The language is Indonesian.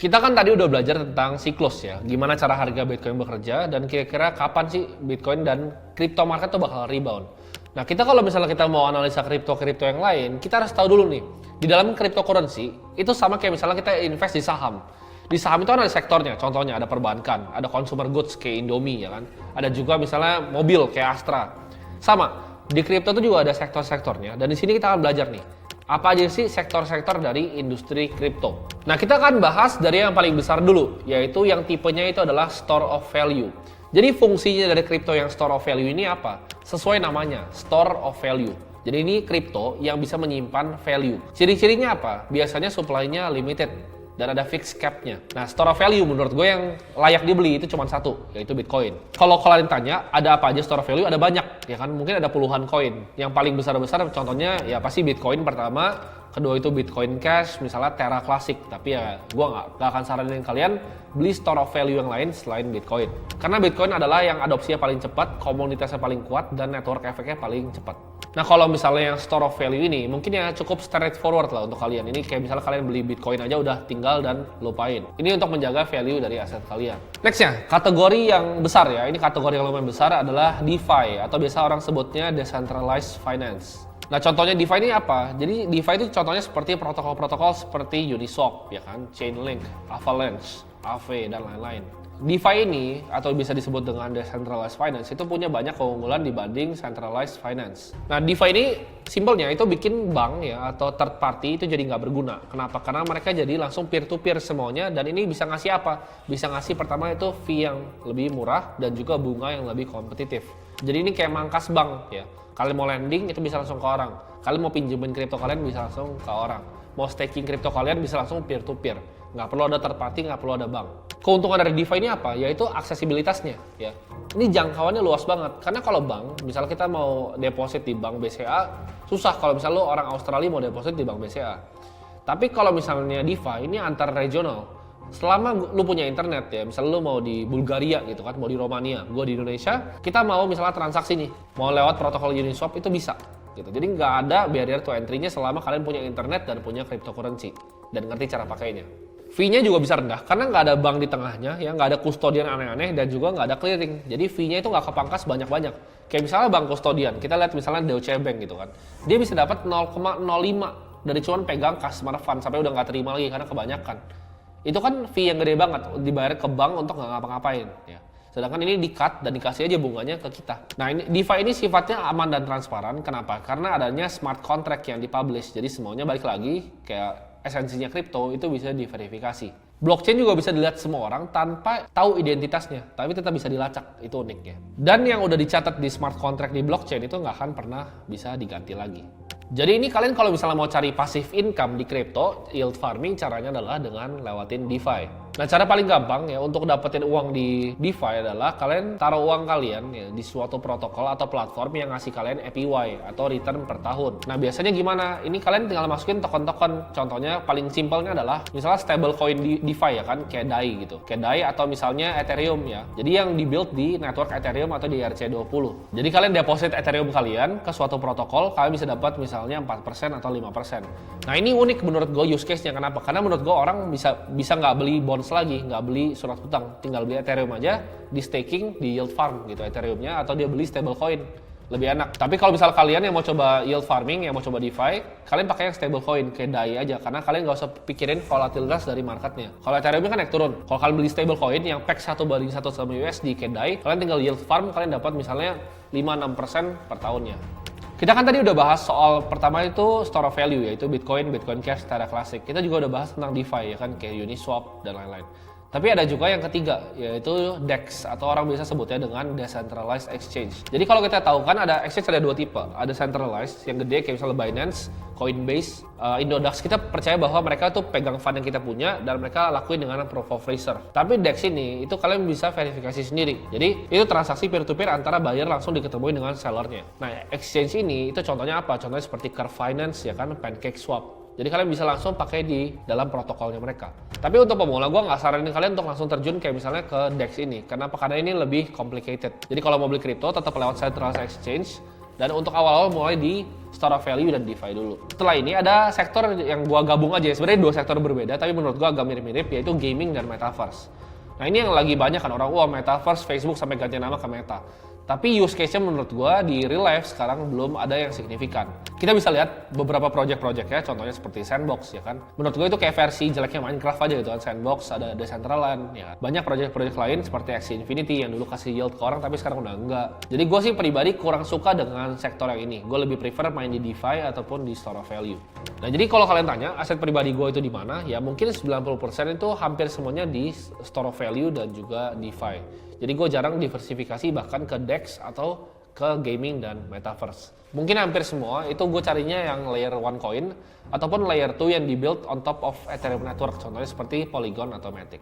Kita kan tadi udah belajar tentang siklus ya, gimana cara harga Bitcoin bekerja dan kira-kira kapan sih Bitcoin dan crypto market tuh bakal rebound. Nah, kita kalau misalnya kita mau analisa kripto-kripto yang lain, kita harus tahu dulu nih, di dalam cryptocurrency itu sama kayak misalnya kita invest di saham. Di saham itu kan ada sektornya, contohnya ada perbankan, ada consumer goods kayak Indomie ya kan, ada juga misalnya mobil kayak Astra. Sama, di kripto itu juga ada sektor-sektornya dan di sini kita akan belajar nih, apa aja sih sektor-sektor dari industri kripto. Nah, kita akan bahas dari yang paling besar dulu, yaitu yang tipenya itu adalah store of value. Jadi fungsinya dari kripto yang store of value ini apa? Sesuai namanya, store of value. Jadi ini kripto yang bisa menyimpan value. Ciri-cirinya apa? Biasanya supply-nya limited dan ada fixed cap-nya. Nah, store of value menurut gue yang layak dibeli itu cuma satu, yaitu Bitcoin. Kalau kalian tanya, ada apa aja store of value? Ada banyak, ya kan? Mungkin ada puluhan koin. Yang paling besar-besar contohnya ya pasti Bitcoin pertama, kedua itu Bitcoin Cash, misalnya Terra Classic. Tapi ya gue nggak akan saranin kalian beli store of value yang lain selain Bitcoin. Karena Bitcoin adalah yang adopsinya paling cepat, komunitasnya paling kuat, dan network efeknya paling cepat. Nah, kalau misalnya yang store of value ini mungkin ya cukup straightforward lah untuk kalian. Ini kayak misalnya kalian beli Bitcoin aja udah tinggal dan lupain. Ini untuk menjaga value dari aset kalian. Nextnya, kategori yang besar ya. Ini kategori yang lumayan besar adalah DeFi atau biasa orang sebutnya Decentralized Finance. Nah, contohnya DeFi ini apa? Jadi DeFi itu contohnya seperti protokol-protokol seperti Uniswap, ya kan, Chainlink, Avalanche, Aave, dan lain-lain. DeFi ini, atau bisa disebut dengan Decentralized Finance, itu punya banyak keunggulan dibanding Centralized Finance. Nah, DeFi ini simpelnya itu bikin bank ya, atau third party itu jadi nggak berguna. Kenapa? Karena mereka jadi langsung peer-to-peer semuanya, dan ini bisa ngasih apa? Bisa ngasih pertama itu fee yang lebih murah, dan juga bunga yang lebih kompetitif. Jadi ini kayak mangkas bank ya. Kalian mau lending itu bisa langsung ke orang. Kalian mau pinjemin kripto kalian bisa langsung ke orang. Mau staking kripto kalian bisa langsung peer-to-peer. Nggak perlu ada third party, nggak perlu ada bank. Keuntungan dari DeFi ini apa? Yaitu aksesibilitasnya ya. Ini jangkauannya luas banget. Karena kalau bank, misalnya kita mau deposit di bank BCA, susah kalau misalnya lo orang Australia mau deposit di bank BCA. Tapi kalau misalnya DeFi ini antar regional. Selama lu punya internet ya, misalnya lu mau di Bulgaria gitu kan, mau di Romania, gua di Indonesia, kita mau misalnya transaksi nih, mau lewat protokol Uniswap itu bisa gitu. Jadi nggak ada barrier to entry-nya selama kalian punya internet dan punya cryptocurrency dan ngerti cara pakainya. Fee-nya juga bisa rendah karena nggak ada bank di tengahnya, ya nggak ada kustodian aneh-aneh dan juga nggak ada clearing. Jadi fee-nya itu nggak kepangkas banyak-banyak. Kayak misalnya bank kustodian, kita lihat misalnya Deutsche Bank gitu kan, dia bisa dapat 0,05 dari cuman pegang customer fund sampai udah nggak terima lagi karena kebanyakan. Itu kan fee yang gede banget dibayar ke bank untuk nggak ngapa-ngapain ya. Sedangkan ini di-cut dan dikasih aja bunganya ke kita. Nah, ini DeFi ini sifatnya aman dan transparan. Kenapa? Karena adanya smart contract yang dipublish. Jadi semuanya balik lagi kayak esensinya kripto itu bisa diverifikasi. Blockchain juga bisa dilihat semua orang tanpa tahu identitasnya, tapi tetap bisa dilacak. Itu uniknya. Dan yang udah dicatat di smart contract di blockchain itu nggak akan pernah bisa diganti lagi. Jadi ini kalian kalau misalnya mau cari passive income di crypto, yield farming caranya adalah dengan lewatin DeFi. Nah, cara paling gampang ya untuk dapetin uang di DeFi adalah kalian taruh uang kalian ya di suatu protokol atau platform yang ngasih kalian APY atau return per tahun. Nah, biasanya gimana? Ini kalian tinggal masukin token-token. Contohnya paling simpelnya adalah misalnya stablecoin di DeFi ya kan, kayak DAI gitu. Kayak DAI atau misalnya Ethereum ya. Jadi yang di-build di network Ethereum atau di ERC20. Jadi kalian deposit Ethereum kalian ke suatu protokol, kalian bisa dapat misalnya 4% atau 5%. Nah, ini unik menurut gue use case-nya. Kenapa? Karena menurut gue orang bisa nggak beli bonds lagi, nggak beli surat hutang, tinggal beli Ethereum aja, di staking, di yield farm gitu Ethereum-nya, atau dia beli stablecoin, lebih enak. Tapi kalau misal kalian yang mau coba yield farming, yang mau coba DeFi, kalian pakai yang stablecoin kayak DAI aja, karena kalian nggak usah pikirin volatilitas dari marketnya. Kalau Ethereum kan naik turun. Kalau kalian beli stablecoin yang peg 1:1 sama USD kayak DAI, kalian tinggal yield farm, kalian dapat misalnya 5-6% per tahunnya. Kita kan tadi udah bahas soal pertama itu store of value, yaitu Bitcoin, Bitcoin Cash, Terra Classic. Kita juga udah bahas tentang DeFi ya kan, kayak Uniswap dan lain-lain. Tapi ada juga yang ketiga, yaitu DEX atau orang biasa sebutnya dengan Decentralized Exchange. Jadi kalau kita tahu kan ada exchange ada dua tipe, ada centralized yang gede kayak misalnya Binance, Coinbase, Indodax. Kita percaya bahwa mereka tuh pegang fund yang kita punya dan mereka lakuin dengan proof of reserve. Tapi DEX ini itu kalian bisa verifikasi sendiri. Jadi itu transaksi peer-to-peer antara buyer langsung diketemuin dengan sellernya. Nah, exchange ini itu contohnya apa? Contohnya seperti Curve Finance ya kan, PancakeSwap. Jadi kalian bisa langsung pakai di dalam protokolnya mereka. Tapi untuk pemula, gue nggak saranin kalian untuk langsung terjun kayak misalnya ke DEX ini. Kenapa? Karena ini lebih complicated. Jadi kalau mau beli kripto, tetap lewat centralized exchange. Dan untuk awal-awal mulai di store of value dan DeFi dulu. Setelah ini ada sektor yang gua gabung aja, sebenarnya dua sektor berbeda, tapi menurut gua agak mirip-mirip, yaitu gaming dan metaverse. Nah ini yang lagi banyak kan orang, wah metaverse, Facebook sampai ganti nama ke Meta. Tapi use case-nya menurut gua di real life sekarang belum ada yang signifikan. Kita bisa lihat beberapa project-projectnya, contohnya seperti Sandbox ya kan. Menurut gua itu kayak versi jeleknya Minecraft aja gitu kan. Sandbox, ada Decentraland, ya kan. Banyak project-project lain seperti Axie Infinity yang dulu kasih yield ke orang tapi sekarang udah enggak. Jadi gua sih pribadi kurang suka dengan sektor yang ini. Gua lebih prefer main di DeFi ataupun di store of value. Nah jadi kalau kalian tanya aset pribadi gua itu di mana, ya mungkin 90% itu hampir semuanya di store of value dan juga DeFi. Jadi gue jarang diversifikasi bahkan ke DEX atau ke gaming dan metaverse. Mungkin hampir semua itu gue carinya yang layer 1 coin ataupun layer 2 yang dibuild on top of Ethereum network, contohnya seperti Polygon atau Matic.